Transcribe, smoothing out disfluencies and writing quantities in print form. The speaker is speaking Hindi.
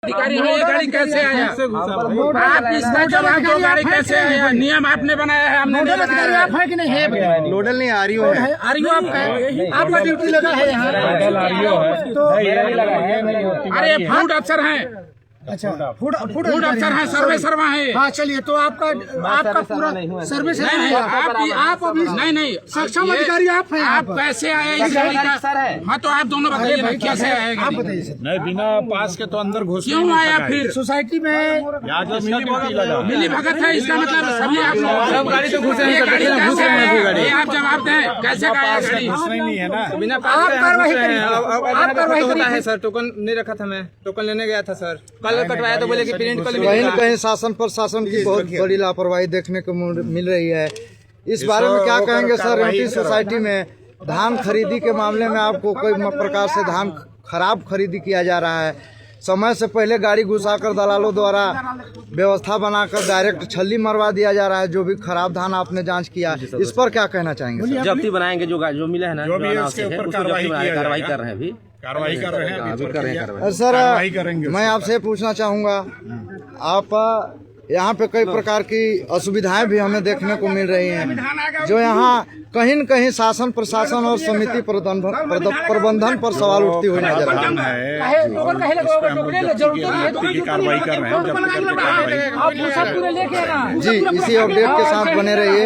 अधिकारी है, ये गाड़ी कैसे आया? आप इसका जवाब दो, गाड़ी कैसे आया? नियम आपने बनाया है, हमने नहीं बनाया। आप है कि नहीं है? नोडल नहीं आरईओ है। आरईओ आपका ड्यूटी लगा है यहाँ। अरे फूड अफसर हैं, अच्छा, फूड अफसर हैं, सर्वे सर्वा है। हाँ चलिए, तो आपका पूरा सर्विस है। आप अभी नहीं सक्षम अधिकारी आप हैं। आप कैसे आए इस गाड़ी का? हाँ तो आप दोनों बताइए ना, कैसे आए? आप बताइए सर। नहीं, बिना पास के तो अंदर घुस क्यों आया? फिर सोसाइटी में मिली भगत है, इसका मतलब सभी आप सब गाड़ी तो घुसे हैं, आप जवाब दें, कैसे आया गाड़ी? नहीं है ना, बिना आप कार्रवाई करिए। आप कार्रवाई होता है करिए। सर। टोकन नहीं रखा था, मैं टोकन लेने गया था सर। कल कटवाया तो बोले कि प्रिंट कल कहीं न कहीं शासन प्रशासन की बहुत बड़ी लापरवाही देखने को मिल रही है। इस बारे में क्या कहेंगे सर? एमटी सोसाइटी में धान खरीदी के मामले में आपको कोई प्रकार से धान खराब खरीदी किया जा रहा है। समय से पहले गाड़ी घुसाकर दलालों द्वारा व्यवस्था बनाकर डायरेक्ट छल्ली मरवा दिया जा रहा है। जो भी खराब धान आपने जांच किया, इस पर क्या कहना चाहेंगे सर? जब्ती बनाएंगे, जो मिला है ना, जो भी है उसके ऊपर कार्रवाई कर रहे हैं, अभी कार्रवाई कर रहे हैं। सर मैं आपसे पूछना चाहूँगा, आप यहाँ पे कई प्रकार की असुविधाएं भी हमें देखने को मिल रही हैं, जो यहाँ कहीं न कहीं शासन प्रशासन और समिति प्रबंधन पर सवाल उठती हुई नजर आ रही है। कार्रवाई कर रहे हैं। आप पूरे लेके ना जी, इसी अपडेट के साथ बने रहिए।